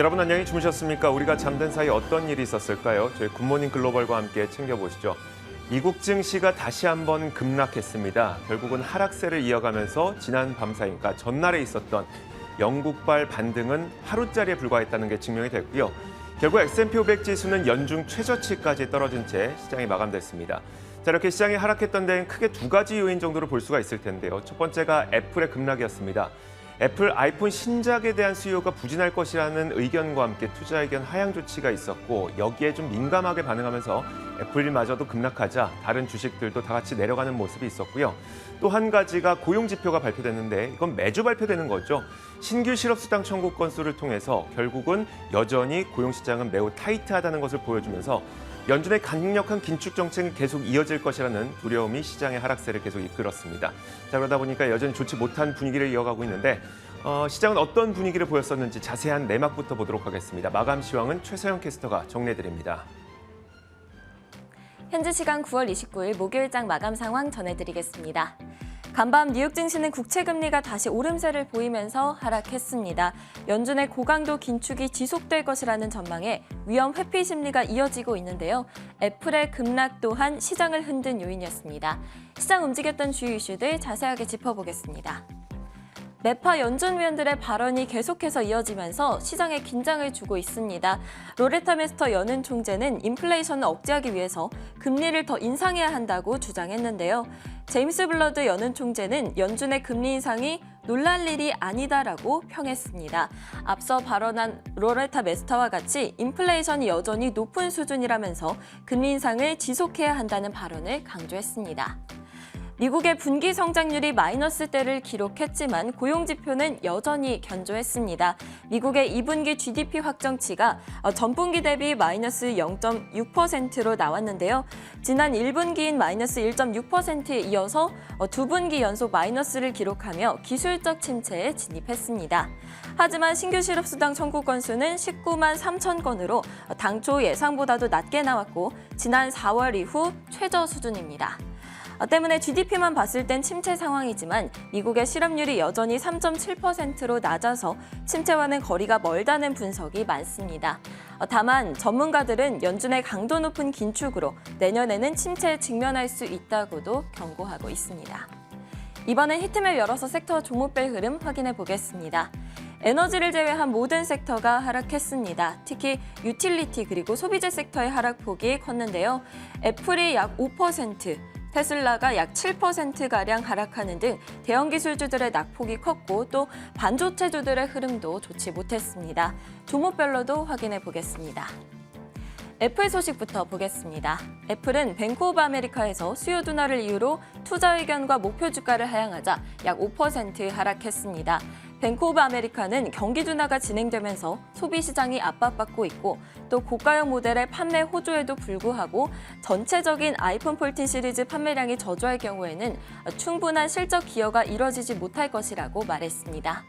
여러분 안녕히 주무셨습니까? 우리가 잠든 사이 어떤 일이 있었을까요? 저희 굿모닝 글로벌과 함께 챙겨보시죠. 미국 증시가 다시 한번 급락했습니다. 결국은 하락세를 이어가면서 지난 밤 사이, 그러니까 전날에 있었던 영국발 반등은 하루짜리에 불과했다는 게 증명이 됐고요. 결국 S&P 500 지수는 연중 최저치까지 떨어진 채 시장이 마감됐습니다. 자, 이렇게 시장이 하락했던 데는 크게 두 가지 요인 정도로 볼 수가 있을 텐데요. 첫 번째가 애플의 급락이었습니다. 애플 아이폰 신작에 대한 수요가 부진할 것이라는 의견과 함께 투자 의견 하향 조치가 있었고, 여기에 좀 민감하게 반응하면서 애플마저도 급락하자 다른 주식들도 다 같이 내려가는 모습이 있었고요. 또 한 가지가 고용 지표가 발표됐는데 이건 매주 발표되는 거죠. 신규 실업수당 청구 건수를 통해서 결국은 여전히 고용 시장은 매우 타이트하다는 것을 보여주면서 연준의 강력한 긴축 정책이 계속 이어질 것이라는 두려움이 시장의 하락세를 계속 이끌었습니다. 자, 그러다 보니까 여전히 좋지 못한 분위기를 이어가고 있는데 시장은 어떤 분위기를 보였었는지 자세한 내막부터 보도록 하겠습니다. 마감 시황은 최서영 캐스터가 정리해드립니다. 현지 시간 9월 29일 목요일장 마감 상황 전해드리겠습니다. 간밤 뉴욕 증시는 국채금리가 다시 오름세를 보이면서 하락했습니다. 연준의 고강도 긴축이 지속될 것이라는 전망에 위험 회피 심리가 이어지고 있는데요. 애플의 급락 또한 시장을 흔든 요인이었습니다. 시장 움직였던 주요 이슈들 자세하게 짚어보겠습니다. 매파 연준위원들의 발언이 계속해서 이어지면서 시장에 긴장을 주고 있습니다. 로레타 메스터 연은 총재는 인플레이션을 억제하기 위해서 금리를 더 인상해야 한다고 주장했는데요. 제임스 블러드 연은 총재는 연준의 금리 인상이 놀랄 일이 아니다라고 평했습니다. 앞서 발언한 로레타 메스터와 같이 인플레이션이 여전히 높은 수준이라면서 금리 인상을 지속해야 한다는 발언을 강조했습니다. 미국의 분기 성장률이 마이너스대를 기록했지만 고용 지표는 여전히 견조했습니다. 미국의 2분기 GDP 확정치가 전분기 대비 마이너스 0.6%로 나왔는데요. 지난 1분기인 마이너스 1.6%에 이어서 두 분기 연속 마이너스를 기록하며 기술적 침체에 진입했습니다. 하지만 신규 실업수당 청구 건수는 19만 3천 건으로 당초 예상보다도 낮게 나왔고 지난 4월 이후 최저 수준입니다. 때문에 GDP만 봤을 땐 침체 상황이지만 미국의 실업률이 여전히 3.7%로 낮아서 침체와는 거리가 멀다는 분석이 많습니다. 다만 전문가들은 연준의 강도 높은 긴축으로 내년에는 침체에 직면할 수 있다고도 경고하고 있습니다. 이번엔 히트맵 열어서 섹터 종목별 흐름 확인해 보겠습니다. 에너지를 제외한 모든 섹터가 하락했습니다. 특히 유틸리티 그리고 소비재 섹터의 하락폭이 컸는데요. 애플이 약 5%, 테슬라가 약 7%가량 하락하는 등 대형 기술주들의 낙폭이 컸고 또 반도체주들의 흐름도 좋지 못했습니다. 종목별로도 확인해 보겠습니다. 애플 소식부터 보겠습니다. 애플은 뱅크 오브 아메리카에서 수요 둔화를 이유로 투자 의견과 목표 주가를 하향하자 약 5% 하락했습니다. 뱅크 오브 아메리카는 경기 둔화가 진행되면서 소비 시장이 압박받고 있고 또 고가형 모델의 판매 호조에도 불구하고 전체적인 아이폰 14 시리즈 판매량이 저조할 경우에는 충분한 실적 기여가 이뤄지지 못할 것이라고 말했습니다.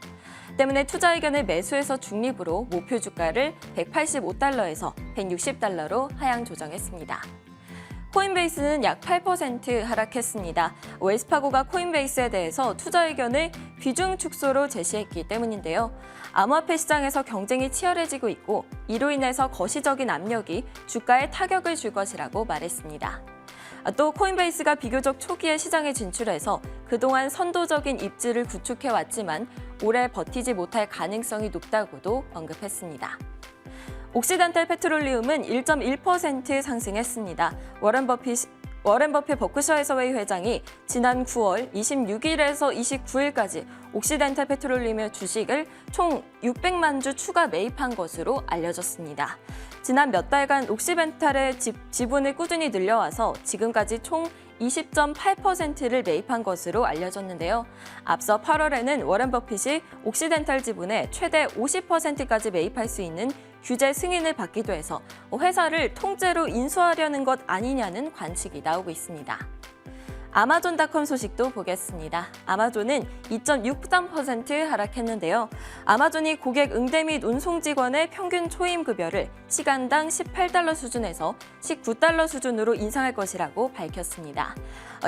때문에 투자 의견을 매수해서 중립으로 목표 주가를 185달러에서 160달러로 하향 조정했습니다. 코인베이스는 약 8% 하락했습니다. 웰스파고가 코인베이스에 대해서 투자 의견을 비중 축소로 제시했기 때문인데요. 암호화폐 시장에서 경쟁이 치열해지고 있고 이로 인해서 거시적인 압력이 주가에 타격을 줄 것이라고 말했습니다. 또 코인베이스가 비교적 초기에 시장에 진출해서 그동안 선도적인 입지를 구축해왔지만 오래 버티지 못할 가능성이 높다고도 언급했습니다. 옥시덴탈 페트롤리움은 1.1% 상승했습니다. 워런 버핏 버크셔 해서웨이 회장이 지난 9월 26일에서 29일까지 옥시덴탈 페트롤리움의 주식을 총 600만 주 추가 매입한 것으로 알려졌습니다. 지난 몇 달간 옥시덴탈의 지분을 꾸준히 늘려와서 지금까지 총 20.8%를 매입한 것으로 알려졌는데요. 앞서 8월에는 워런 버핏이 옥시덴탈 지분의 최대 50%까지 매입할 수 있는 규제 승인을 받기도 해서 회사를 통째로 인수하려는 것 아니냐는 관측이 나오고 있습니다. 아마존닷컴 소식도 보겠습니다. 아마존은 2.63% 하락했는데요. 아마존이 고객 응대 및 운송 직원의 평균 초임 급여를 시간당 $18 수준에서 $19 수준으로 인상할 것이라고 밝혔습니다.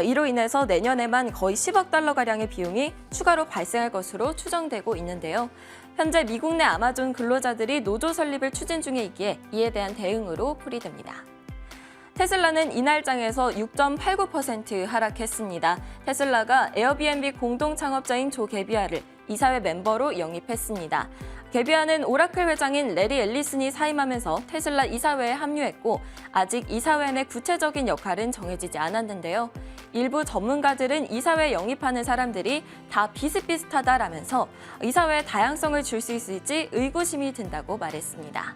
이로 인해서 내년에만 거의 $10억 가량의 비용이 추가로 발생할 것으로 추정되고 있는데요. 현재 미국 내 아마존 근로자들이 노조 설립을 추진 중에 있기에 이에 대한 대응으로 풀이됩니다. 테슬라는 이날장에서 6.89% 하락했습니다. 테슬라가 에어비앤비 공동 창업자인 조 게비아를 이사회 멤버로 영입했습니다. 게비아는 오라클 회장인 레리 앨리슨이 사임하면서 테슬라 이사회에 합류했고 아직 이사회 내 구체적인 역할은 정해지지 않았는데요. 일부 전문가들은 이사회에 영입하는 사람들이 다 비슷비슷하다라면서 이사회에 다양성을 줄 수 있을지 의구심이 든다고 말했습니다.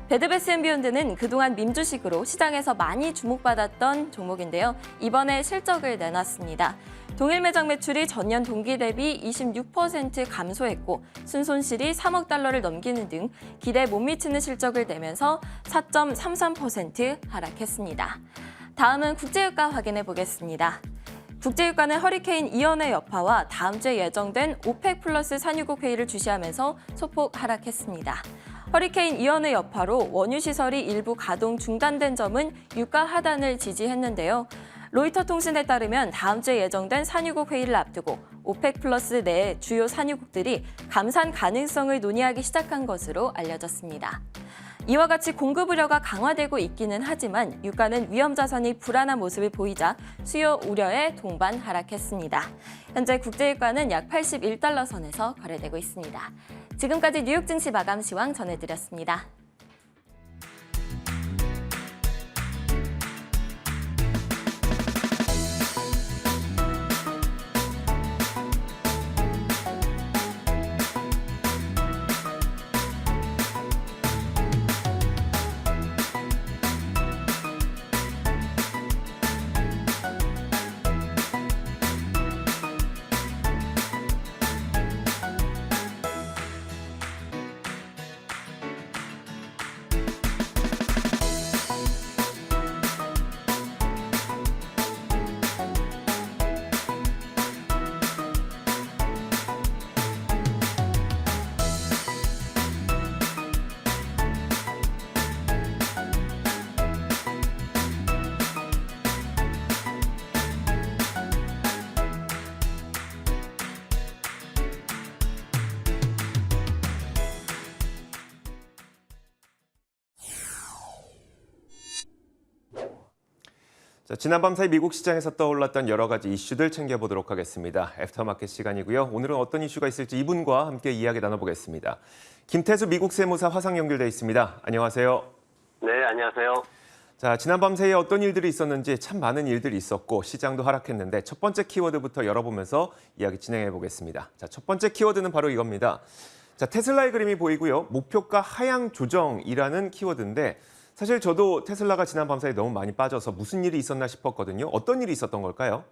베드베스앤비욘드는 그동안 밈주식으로 시장에서 많이 주목받았던 종목인데요. 이번에 실적을 내놨습니다. 동일 매장 매출이 전년 동기 대비 26% 감소했고 순손실이 $3억 넘기는 등 기대에 못 미치는 실적을 내면서 4.33% 하락했습니다. 다음은 국제유가 확인해 보겠습니다. 국제유가는 허리케인 이언의 여파와 다음 주에 예정된 오펙 플러스 산유국 회의를 주시하면서 소폭 하락했습니다. 허리케인 이언의 여파로 원유 시설이 일부 가동 중단된 점은 유가 하단을 지지했는데요. 로이터 통신에 따르면 다음 주에 예정된 산유국 회의를 앞두고 오펙 플러스 내 주요 산유국들이 감산 가능성을 논의하기 시작한 것으로 알려졌습니다. 이와 같이 공급 우려가 강화되고 있기는 하지만 유가는 위험 자산이 불안한 모습을 보이자 수요 우려에 동반 하락했습니다. 현재 국제유가는 약 $81 선에서 거래되고 있습니다. 지금까지 뉴욕 증시 마감 시황 전해드렸습니다. 자, 지난밤 사이 미국 시장에서 떠올랐던 여러 가지 이슈들 챙겨보도록 하겠습니다. 애프터마켓 시간이고요. 오늘은 어떤 이슈가 있을지 이분과 함께 이야기 나눠보겠습니다. 김태수 미국 세무사 화상 연결돼 있습니다. 안녕하세요. 네, 안녕하세요. 자, 지난밤 사이에 어떤 일들이 있었는지 참 많은 일들이 있었고 시장도 하락했는데 첫 번째 키워드부터 열어보면서 이야기 진행해 보겠습니다. 자, 첫 번째 키워드는 바로 이겁니다. 자, 테슬라의 그림이 보이고요. 목표가 하향 조정이라는 키워드인데 사실 저도 테슬라가 지난 밤사이 너무 많이 빠져서 무슨 일이 있었나 싶었거든요. 어떤 일이 있었던 걸까요?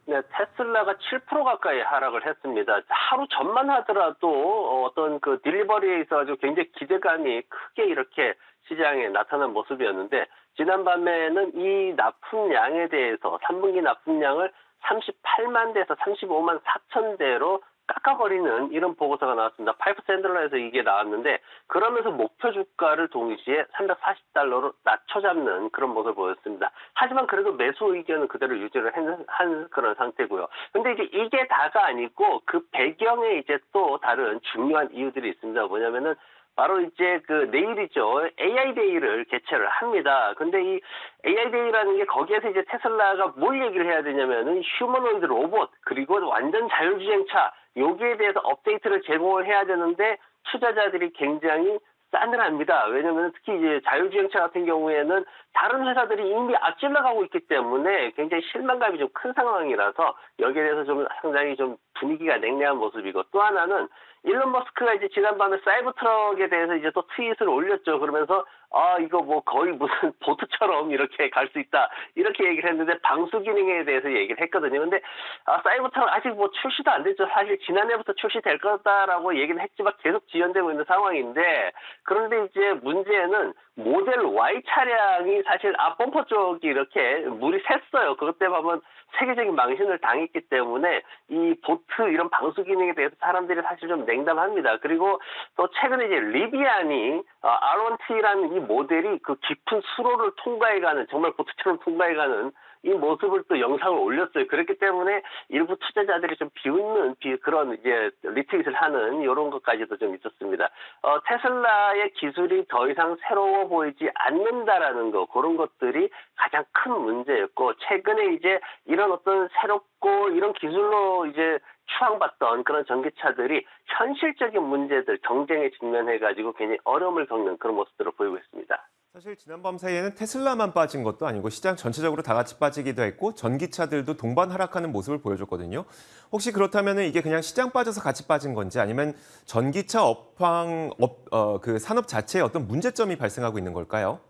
네, 테슬라가 7% 가까이 하락을 했습니다. 하루 전만 하더라도 어떤 그 딜리버리에 있어서 굉장히 기대감이 크게 이렇게 시장에 나타난 모습이었는데 지난밤에는 이 납품량에 대해서 3분기 납품량을 38만 대에서 35만 4천 대로 깎아버리는 이런 보고서가 나왔습니다. 5%에서 이게 나왔는데 그러면서 목표 주가를 동시에 $340로 낮춰잡는 그런 모습을 보였습니다. 하지만 그래도 매수 의견은 그대로 유지를 한 그런 상태고요. 근데 이게 다가 아니고 그 배경에 이제 또 다른 중요한 이유들이 있습니다. 뭐냐면은 바로 이제 그 내일이죠. AI 데이를 개최를 합니다. 근데 이 AI 데이라는 게 거기에서 이제 테슬라가 뭘 얘기를 해야 되냐면은 휴머노이드 로봇 그리고 완전 자율주행차 여기에 대해서 업데이트를 제공을 해야 되는데 투자자들이 굉장히 싸늘합니다. 왜냐하면 특히 이제 자율주행차 같은 경우에는 다른 회사들이 이미 앞질러가고 있기 때문에 굉장히 실망감이 좀 큰 상황이라서 여기에 대해서 좀 상당히 좀 분위기가 냉랭한 모습이고, 또 하나는 일론 머스크가 이제 지난밤에 사이버 트럭에 대해서 이제 또 트윗을 올렸죠. 그러면서 이거 뭐 거의 무슨 보트처럼 이렇게 갈 수 있다, 이렇게 얘기를 했는데 방수 기능에 대해서 얘기를 했거든요. 근데 사이버 트럭 아직 뭐 출시도 안 됐죠. 사실 지난해부터 출시될 거다라고 얘기는 했지만 계속 지연되고 있는 상황인데, 그런데 이제 문제는 모델 Y 차량이 사실 범퍼 쪽이 이렇게 물이 샜어요. 그것 때문에 한번 세계적인 망신을 당했기 때문에 이 보트 이런 방수 기능에 대해서 사람들이 사실 좀 냉담합니다. 그리고 또 최근에 이제 리비안이 R1T라는 이 모델이 그 깊은 수로를 통과해가는, 정말 보트처럼 통과해가는 이 모습을 또 영상을 올렸어요. 그렇기 때문에 일부 투자자들이 좀 비웃는 그런 이제 리트윗을 하는 이런 것까지도 좀 있었습니다. 테슬라의 기술이 더 이상 새로워 보이지 않는다라는 거, 그런 것들이 가장 큰 문제였고, 최근에 이제 이런 어떤 새롭고 이런 기술로 이제 추앙받던 그런 전기차들이 현실적인 문제들, 경쟁에 직면해가지고 굉장히 어려움을 겪는 그런 모습들을 보이고 있습니다. 사실 지난밤 사이에는 테슬라만 빠진 것도 아니고 시장 전체적으로 다 같이 빠지기도 했고 전기차들도 동반 하락하는 모습을 보여줬거든요. 혹시 그렇다면 이게 그냥 시장 빠져서 같이 빠진 건지, 아니면 전기차 그 산업 자체에 어떤 문제점이 발생하고 있는 걸까요?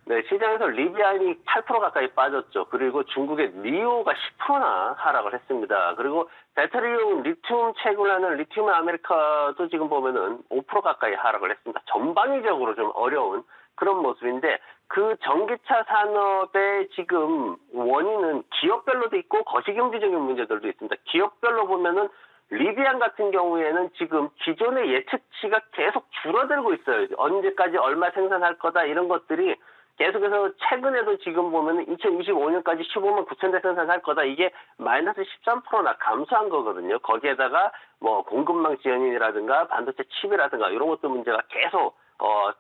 네, 시장에서 리비안이 8% 가까이 빠졌죠. 그리고 중국의 니오가 10%나 하락을 했습니다. 그리고 배터리용 리튬 채굴하는 리튬 아메리카도 지금 보면은 5% 가까이 하락을 했습니다. 전방위적으로 좀 어려운 그런 모습인데, 그 전기차 산업의 지금 원인은 기업별로도 있고 거시경제적인 문제들도 있습니다. 기업별로 보면은 리비안 같은 경우에는 지금 기존의 예측치가 계속 줄어들고 있어요. 언제까지 얼마 생산할 거다, 이런 것들이 계속해서 최근에도 지금 보면 2025년까지 15만 9천 대 생산할 거다, 이게 마이너스 13%나 감소한 거거든요. 거기에다가 뭐 공급망 지연이라든가 반도체 칩이라든가 이런 것도 문제가 계속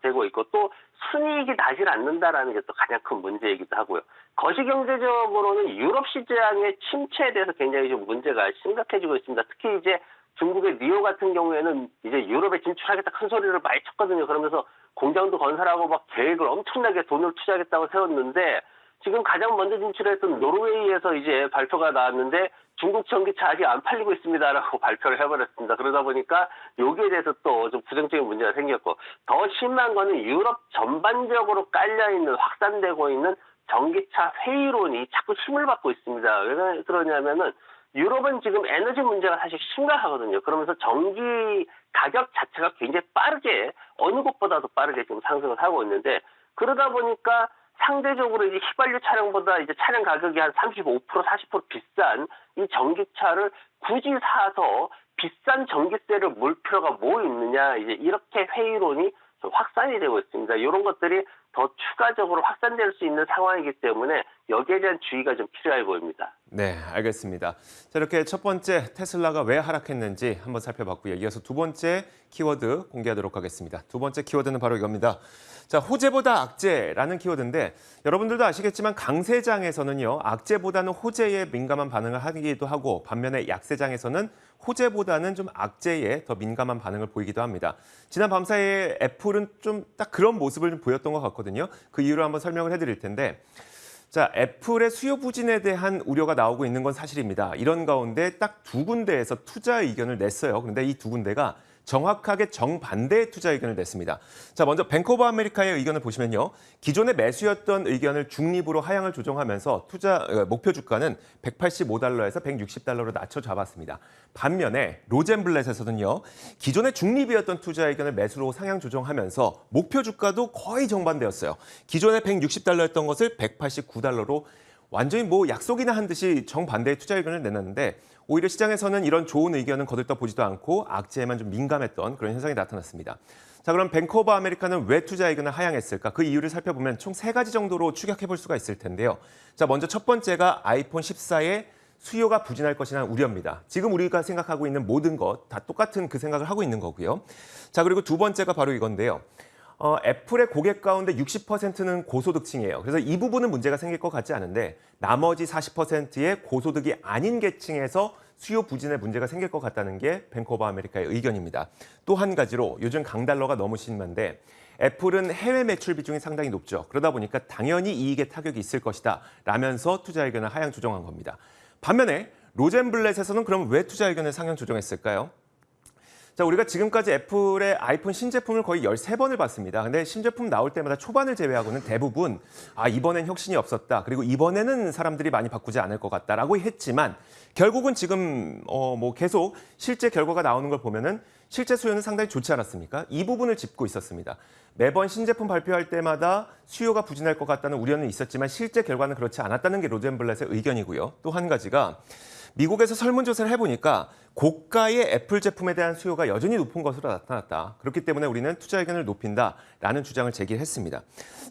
되고 있고, 또 순이익이 나질 않는다라는 게 또 가장 큰 문제이기도 하고요. 거시경제적으로는 유럽 시장의 침체에 대해서 굉장히 좀 문제가 심각해지고 있습니다. 특히 이제 중국의 니오 같은 경우에는 이제 유럽에 진출하겠다 큰 소리를 많이 쳤거든요. 그러면서 공장도 건설하고 막 계획을 엄청나게 돈을 투자하겠다고 세웠는데, 지금 가장 먼저 진출했던 노르웨이에서 이제 발표가 나왔는데 중국 전기차 아직 안 팔리고 있습니다라고 발표를 해버렸습니다. 그러다 보니까 여기에 대해서 또 좀 부정적인 문제가 생겼고, 더 심한 거는 유럽 전반적으로 깔려있는, 확산되고 있는 전기차 회의론이 자꾸 힘을 받고 있습니다. 왜 그러냐면은 유럽은 지금 에너지 문제가 사실 심각하거든요. 그러면서 전기 가격 자체가 굉장히 빠르게, 어느 곳보다도 빠르게 지금 상승을 하고 있는데, 그러다 보니까 상대적으로 이제 휘발유 차량보다 이제 차량 가격이 한 35%, 40% 비싼 이 전기차를 굳이 사서 비싼 전기세를 물 필요가 뭐 있느냐, 이제 이렇게 회의론이 좀 확산이 되고 있습니다. 이런 것들이 더 추가적으로 확산될 수 있는 상황이기 때문에 여기에 대한 주의가 좀 필요해 보입니다. 네, 알겠습니다. 자, 이렇게 첫 번째 테슬라가 왜 하락했는지 한번 살펴봤고요. 이어서 두 번째 키워드 공개하도록 하겠습니다. 두 번째 키워드는 바로 이겁니다. 자, 호재보다 악재라는 키워드인데, 여러분들도 아시겠지만 강세장에서는요, 악재보다는 호재에 민감한 반응을 하기도 하고, 반면에 약세장에서는 호재보다는 좀 악재에 더 민감한 반응을 보이기도 합니다. 지난 밤 사이에 애플은 좀 딱 그런 모습을 좀 보였던 것 같거든요. 그 이유를 한번 설명을 해드릴 텐데, 자, 애플의 수요 부진에 대한 우려가 나오고 있는 건 사실입니다. 이런 가운데 딱 두 군데에서 투자 의견을 냈어요. 그런데 이 두 군데가 정확하게 정반대의 투자 의견을 냈습니다. 자, 먼저 뱅크 오브 아메리카의 의견을 보시면요. 기존의 매수였던 의견을 중립으로 하향을 조정하면서 투자 목표 주가는 185달러에서 160달러로 낮춰 잡았습니다. 반면에 로젠블렛에서는요. 기존의 중립이었던 투자 의견을 매수로 상향 조정하면서 목표 주가도 거의 정반대였어요. 기존에 160달러였던 것을 189달러로 완전히 뭐 약속이나 한 듯이 정반대의 투자 의견을 내놨는데, 오히려 시장에서는 이런 좋은 의견은 거들떠 보지도 않고 악재에만 좀 민감했던 그런 현상이 나타났습니다. 자, 그럼 뱅크 오브 아메리카는 왜 투자 의견을 하향했을까? 그 이유를 살펴보면 총 3가지 정도로 추격해 볼 수가 있을 텐데요. 자, 먼저 첫 번째가 아이폰 14의 수요가 부진할 것이라는 우려입니다. 지금 우리가 생각하고 있는 모든 것 다 똑같은 그 생각을 하고 있는 거고요. 자, 그리고 두 번째가 바로 이건데요. 애플의 고객 가운데 60%는 고소득층이에요. 그래서 이 부분은 문제가 생길 것 같지 않은데, 나머지 40%의 고소득이 아닌 계층에서 수요 부진에 문제가 생길 것 같다는 게 뱅크 오브 아메리카의 의견입니다. 또 한 가지로 요즘 강달러가 너무 심한데 애플은 해외 매출 비중이 상당히 높죠. 그러다 보니까 당연히 이익에 타격이 있을 것이다 라면서 투자 의견을 하향 조정한 겁니다. 반면에 로젠블렛에서는 그럼 왜 투자 의견을 상향 조정했을까요? 자, 우리가 지금까지 애플의 아이폰 신제품을 거의 13번을 봤습니다. 근데 신제품 나올 때마다 초반을 제외하고는 대부분 이번엔 혁신이 없었다. 그리고 이번에는 사람들이 많이 바꾸지 않을 것 같다라고 했지만 결국은 지금 뭐 계속 실제 결과가 나오는 걸 보면은 실제 수요는 상당히 좋지 않았습니까? 이 부분을 짚고 있었습니다. 매번 신제품 발표할 때마다 수요가 부진할 것 같다는 우려는 있었지만 실제 결과는 그렇지 않았다는 게 로젠블렛의 의견이고요. 또 한 가지가 미국에서 설문조사를 해보니까 고가의 애플 제품에 대한 수요가 여전히 높은 것으로 나타났다. 그렇기 때문에 우리는 투자 의견을 높인다라는 주장을 제기했습니다.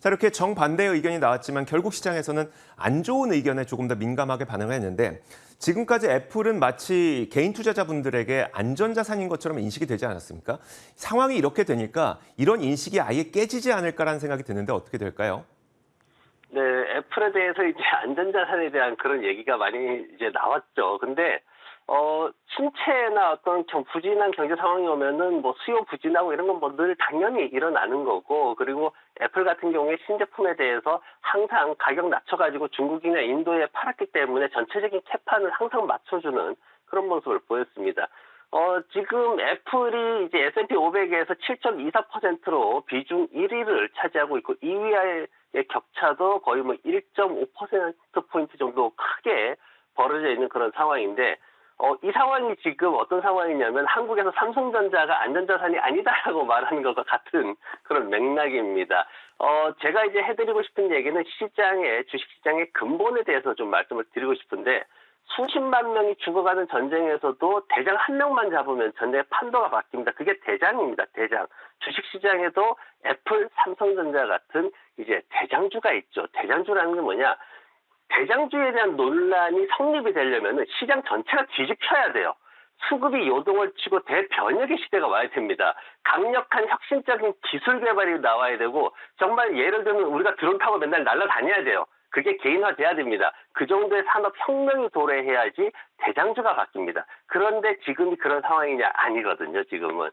자, 이렇게 정반대의 의견이 나왔지만 결국 시장에서는 안 좋은 의견에 조금 더 민감하게 반응을 했는데 지금까지 애플은 마치 개인 투자자분들에게 안전자산인 것처럼 인식이 되지 않았습니까? 상황이 이렇게 되니까 이런 인식이 아예 깨지지 않을까라는 생각이 드는데 어떻게 될까요? 네, 애플에 대해서 이제 안전자산에 대한 그런 얘기가 많이 이제 나왔죠. 근데, 침체나 어떤 부진한 경제 상황이 오면은 뭐 수요 부진하고 이런 건 뭐 늘 당연히 일어나는 거고, 그리고 애플 같은 경우에 신제품에 대해서 항상 가격 낮춰가지고 중국이나 인도에 팔았기 때문에 전체적인 캐판을 항상 맞춰주는 그런 모습을 보였습니다. 지금 애플이 이제 S&P 500에서 7.24%로 비중 1위를 차지하고 있고 2위와의 격차도 거의 뭐 1.5%포인트 정도 크게 벌어져 있는 그런 상황인데, 이 상황이 지금 어떤 상황이냐면 한국에서 삼성전자가 안전자산이 아니다라고 말하는 것과 같은 그런 맥락입니다. 제가 이제 해드리고 싶은 얘기는 주식시장의 근본에 대해서 좀 말씀을 드리고 싶은데, 수십만 명이 죽어가는 전쟁에서도 대장 한 명만 잡으면 전쟁의 판도가 바뀝니다. 그게 대장입니다. 대장. 주식시장에도 애플, 삼성전자 같은 이제 대장주가 있죠. 대장주라는 게 뭐냐? 대장주에 대한 논란이 성립이 되려면 시장 전체가 뒤집혀야 돼요. 수급이 요동을 치고 대변혁의 시대가 와야 됩니다. 강력한 혁신적인 기술 개발이 나와야 되고, 정말 예를 들면 우리가 드론 타고 맨날 날아다녀야 돼요. 그게 개인화돼야 됩니다. 그 정도의 산업혁명이 도래해야지 대장주가 바뀝니다. 그런데 지금이 그런 상황이냐? 아니거든요, 지금은.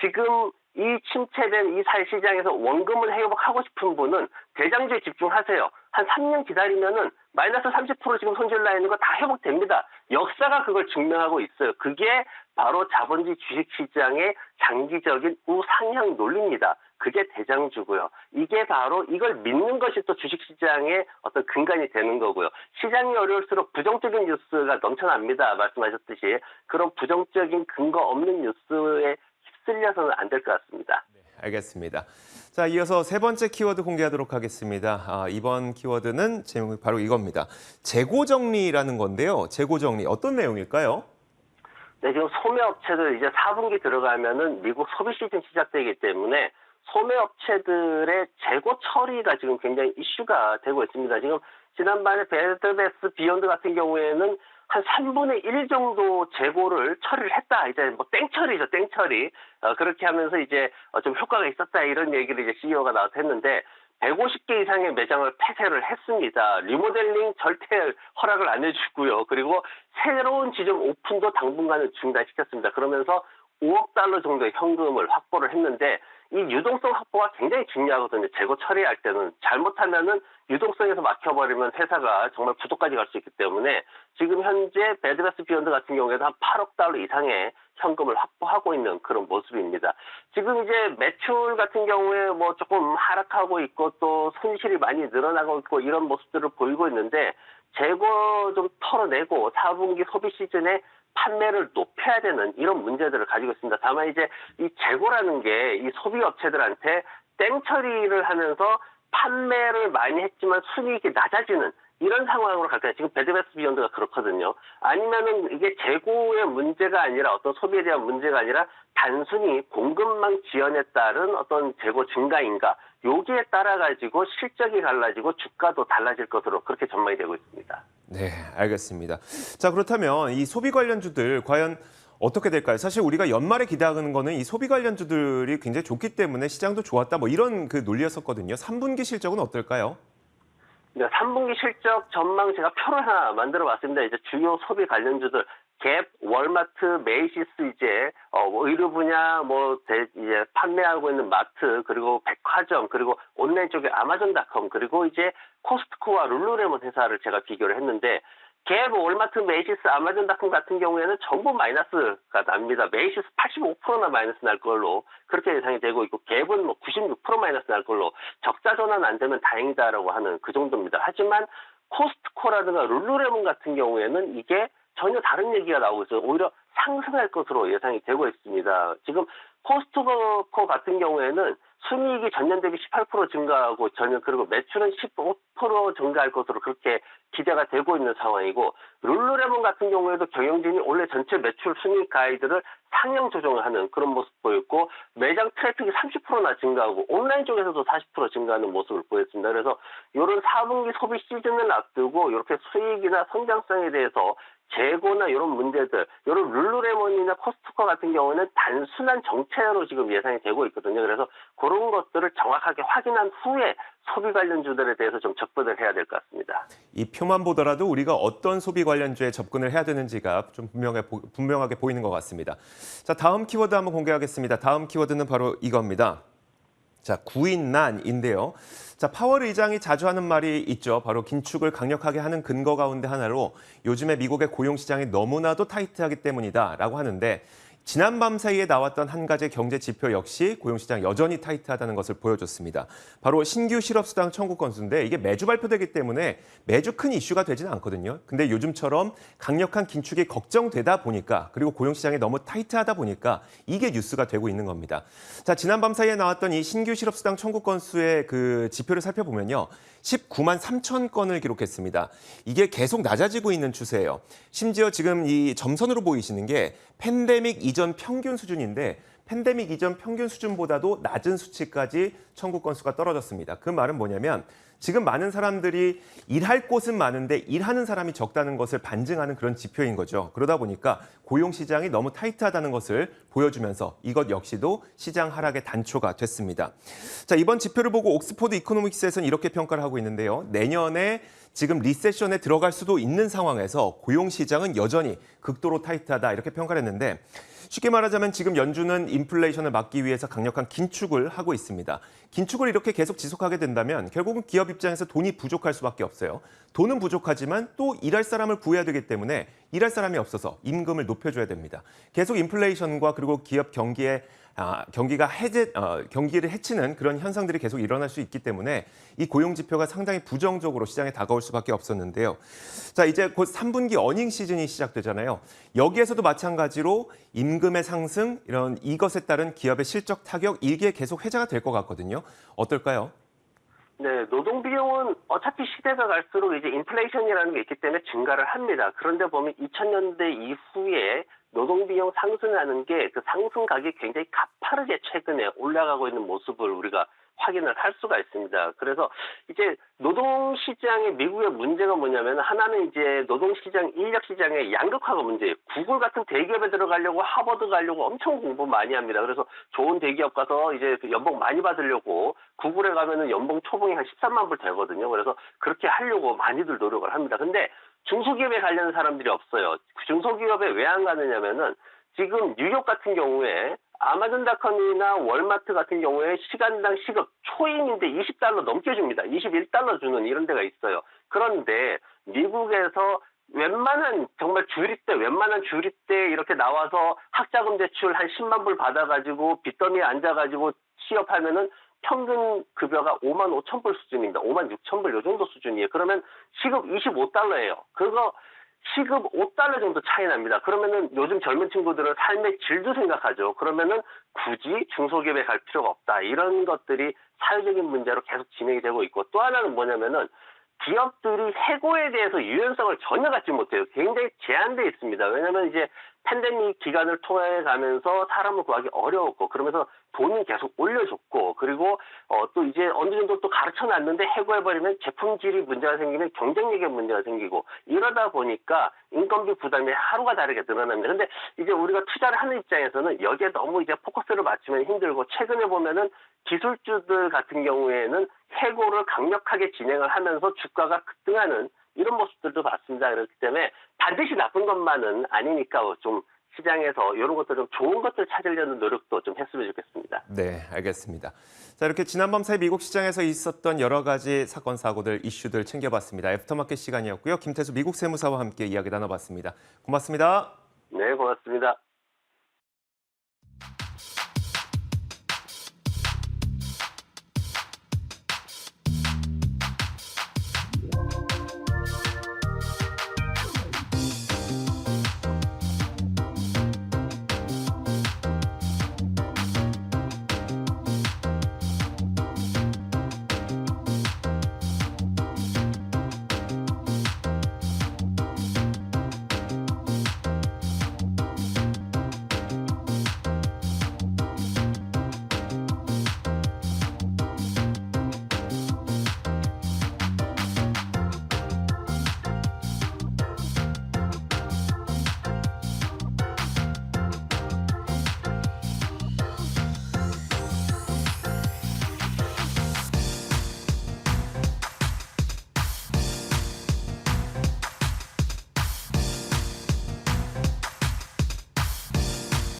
지금 이 침체된 이 시장에서 원금을 회복하고 싶은 분은 대장주에 집중하세요. 한 3년 기다리면은 마이너스 30% 지금 손실 나 있는 거 다 회복됩니다. 역사가 그걸 증명하고 있어요. 그게 바로 자본주의 주식시장의 장기적인 우상향 논리입니다. 그게 대장주고요. 이게 바로 이걸 믿는 것이 또 주식시장의 어떤 근간이 되는 거고요. 시장이 어려울수록 부정적인 뉴스가 넘쳐납니다. 말씀하셨듯이. 그런 부정적인 근거 없는 뉴스에 휩쓸려서는 안 될 것 같습니다. 네, 알겠습니다. 자, 이어서 세 번째 키워드 공개하도록 하겠습니다. 이번 키워드는 제목이 바로 이겁니다. 재고 정리라는 건데요. 재고 정리 어떤 내용일까요? 네, 지금 소매업체들 이제 4분기 들어가면은 미국 소비 시즌 시작되기 때문에 소매업체들의 재고 처리가 지금 굉장히 이슈가 되고 있습니다. 지금 지난번에 베드베스 비욘드 같은 경우에는 한 3분의 1 정도 재고를 처리를 했다. 이제 뭐 땡처리죠, 땡처리. 그렇게 하면서 이제 좀 효과가 있었다. 이런 얘기를 이제 CEO가 나와서 했는데 150개 이상의 매장을 폐쇄를 했습니다. 리모델링 절대 허락을 안 해주고요. 그리고 새로운 지점 오픈도 당분간은 중단시켰습니다. 그러면서 5억 달러 정도의 현금을 확보를 했는데 이 유동성 확보가 굉장히 중요하거든요. 재고 처리할 때는. 잘못하면은 유동성에서 막혀버리면 회사가 정말 부도까지 갈 수 있기 때문에 지금 현재 베드베스 비욘드 같은 경우에도 한 8억 달러 이상의 현금을 확보하고 있는 그런 모습입니다. 지금 이제 매출 같은 경우에 뭐 조금 하락하고 있고 또 손실이 많이 늘어나고 있고 이런 모습들을 보이고 있는데 재고 좀 털어내고 4분기 소비 시즌에 판매를 높여야 되는 이런 문제들을 가지고 있습니다. 다만 이제 이 재고라는 게 이 소비 업체들한테 땡처리를 하면서 판매를 많이 했지만 순이익이 낮아지는 이런 상황으로 갈까요? 지금 베드베스 비욘드가 그렇거든요. 아니면은 이게 재고의 문제가 아니라 어떤 소비에 대한 문제가 아니라 단순히 공급망 지연에 따른 어떤 재고 증가인가? 여기에 따라 가지고 실적이 달라지고 주가도 달라질 것으로 그렇게 전망이 되고 있습니다. 네, 알겠습니다. 자, 그렇다면 이 소비 관련주들 과연 어떻게 될까요? 사실 우리가 연말에 기대하는 거는 이 소비 관련주들이 굉장히 좋기 때문에 시장도 좋았다 뭐 이런 그 논리였었거든요. 3분기 실적은 어떨까요? 네, 3분기 실적 전망 제가 표를 하나 만들어 봤습니다. 이제 주요 소비 관련주들 갭, 월마트, 메이시스 이제 의류 분야 이제 판매하고 있는 마트 그리고 백화점 그리고 온라인 쪽에 아마존닷컴 그리고 이제 코스트코와 룰루레몬 회사를 제가 비교를 했는데 갭, 월마트, 메이시스, 아마존닷컴 같은 경우에는 전부 마이너스가 납니다. 메이시스 85%나 마이너스 날 걸로 그렇게 예상이 되고 있고, 갭은 뭐 96% 마이너스 날 걸로, 적자 전환 안 되면 다행이다라고 하는 그 정도입니다. 하지만 코스트코라든가 룰루레몬 같은 경우에는 이게 전혀 다른 얘기가 나오고 있어요. 오히려 상승할 것으로 예상이 되고 있습니다. 지금 코스트코 같은 경우에는 순이익이 전년 대비 18% 증가하고, 그리고 매출은 15% 증가할 것으로 그렇게 기대가 되고 있는 상황이고, 룰루레몬 같은 경우에도 경영진이 원래 전체 매출 순이익 가이드를 상향 조정을 하는 그런 모습 보였고, 매장 트래픽이 30%나 증가하고, 온라인 쪽에서도 40% 증가하는 모습을 보였습니다. 그래서 이런 4분기 소비 시즌을 앞두고 이렇게 수익이나 성장성에 대해서 재고나 이런 문제들, 이런 룰루레몬이나 코스트코 같은 경우는 단순한 정체로 지금 예상이 되고 있거든요. 그래서 그런 것들을 정확하게 확인한 후에 소비 관련주들에 대해서 좀 접근을 해야 될 것 같습니다. 이 표만 보더라도 우리가 어떤 소비 관련주에 접근을 해야 되는지가 좀 분명하게 보이는 것 같습니다. 자, 다음 키워드 한번 공개하겠습니다. 다음 키워드는 바로 이겁니다. 자, 구인난인데요. 자, 파월 의장이 자주 하는 말이 있죠. 바로 긴축을 강력하게 하는 근거 가운데 하나로 요즘에 미국의 고용 시장이 너무나도 타이트하기 때문이다라고 하는데, 지난 밤 사이에 나왔던 한 가지 경제 지표 역시 고용시장 여전히 타이트하다는 것을 보여줬습니다. 바로 신규 실업수당 청구 건수인데, 이게 매주 발표되기 때문에 매주 큰 이슈가 되지는 않거든요. 근데 요즘처럼 강력한 긴축이 걱정되다 보니까, 그리고 고용시장이 너무 타이트하다 보니까 이게 뉴스가 되고 있는 겁니다. 자, 지난 밤 사이에 나왔던 이 신규 실업수당 청구 건수의 그 지표를 살펴보면요. 19만 3천 건을 기록했습니다. 이게 계속 낮아지고 있는 추세예요. 심지어 지금 이 점선으로 보이시는 게 팬데믹 이전 평균 수준인데, 팬데믹 이전 평균 수준보다도 낮은 수치까지 청구 건수가 떨어졌습니다. 그 말은 뭐냐면, 지금 많은 사람들이 일할 곳은 많은데 일하는 사람이 적다는 것을 반증하는 그런 지표인 거죠. 그러다 보니까 고용 시장이 너무 타이트하다는 것을 보여주면서 이것 역시도 시장 하락의 단초가 됐습니다. 자, 이번 지표를 보고 옥스포드 이코노믹스에서는 이렇게 평가를 하고 있는데요. 내년에 지금 리세션에 들어갈 수도 있는 상황에서 고용 시장은 여전히 극도로 타이트하다, 이렇게 평가를 했는데, 쉽게 말하자면 지금 연준은 인플레이션을 막기 위해서 강력한 긴축을 하고 있습니다. 긴축을 이렇게 계속 지속하게 된다면 결국은 기업 입장에서 돈이 부족할 수밖에 없어요. 돈은 부족하지만 또 일할 사람을 구해야 되기 때문에 일할 사람이 없어서 임금을 높여줘야 됩니다. 계속 인플레이션과 그리고 기업 경기를 해치는 그런 현상들이 계속 일어날 수 있기 때문에 이 고용 지표가 상당히 부정적으로 시장에 다가올 수밖에 없었는데요. 자, 이제 곧 3분기 어닝 시즌이 시작되잖아요. 여기에서도 마찬가지로 임금의 상승, 이것에 따른 기업의 실적 타격, 이게 계속 회자가 될 것 같거든요. 어떨까요? 네, 노동 비용은 어차피 시대가 갈수록 이제 인플레이션이라는 게 있기 때문에 증가를 합니다. 그런데 보면 2000년대 이후에 노동 비용 상승하는 게 그 상승 가격이 굉장히 가파르게 최근에 올라가고 있는 모습을 우리가 확인을 할 수가 있습니다. 그래서 이제 노동시장의 미국의 문제가 뭐냐면, 하나는 이제 노동시장, 인력시장의 양극화가 문제예요. 구글 같은 대기업에 들어가려고 하버드 가려고 엄청 공부 많이 합니다. 그래서 좋은 대기업 가서 이제 연봉 많이 받으려고 구글에 가면은 연봉 초봉이 한 13만 불 되거든요. 그래서 그렇게 하려고 많이들 노력을 합니다. 근데 중소기업에 가려는 사람들이 없어요. 중소기업에 왜 안 가느냐면은, 지금 뉴욕 같은 경우에 아마존닷컴이나 월마트 같은 경우에 시간당 시급 초임인데 $20 넘게 줍니다. $21 주는 이런 데가 있어요. 그런데 미국에서 정말 웬만한 주립대 이렇게 나와서 학자금 대출 한 10만 불 받아가지고 빚더미에 앉아가지고 취업하면은 평균 급여가 5만 5천 불 수준입니다. 5만 6천 불 요 정도 수준이에요. 그러면 시급 $25예요. 그거 시급 $5 정도 차이 납니다. 그러면은 요즘 젊은 친구들은 삶의 질도 생각하죠. 그러면은 굳이 중소기업에 갈 필요가 없다. 이런 것들이 사회적인 문제로 계속 진행이 되고 있고, 또 하나는 뭐냐면은 기업들이 해고에 대해서 유연성을 전혀 갖지 못해요. 굉장히 제한되어 있습니다. 왜냐하면 이제 팬데믹 기간을 통해 가면서 사람을 구하기 어려웠고, 그러면서 돈을 계속 올려줬고, 그리고 또 이제 어느 정도 또 가르쳐놨는데 해고해버리면 제품질이 문제가 생기면 경쟁력에 문제가 생기고, 이러다 보니까 인건비 부담이 하루가 다르게 늘어납니다. 근데 이제 우리가 투자를 하는 입장에서는 여기에 너무 이제 포커스를 맞추면 힘들고, 최근에 보면은 기술주들 같은 경우에는 해고를 강력하게 진행을 하면서 주가가 급등하는 이런 모습들도 봤습니다. 그렇기 때문에 반드시 나쁜 것만은 아니니까 좀 시장에서 이런 것들 좀 좋은 것들 찾으려는 노력도 좀 했으면 좋겠습니다. 네, 알겠습니다. 자, 이렇게 지난밤 사이 미국 시장에서 있었던 여러 가지 사건, 사고들, 이슈들 챙겨봤습니다. 애프터마켓 시간이었고요. 김태수 미국 세무사와 함께 이야기 나눠봤습니다. 고맙습니다. 네, 고맙습니다.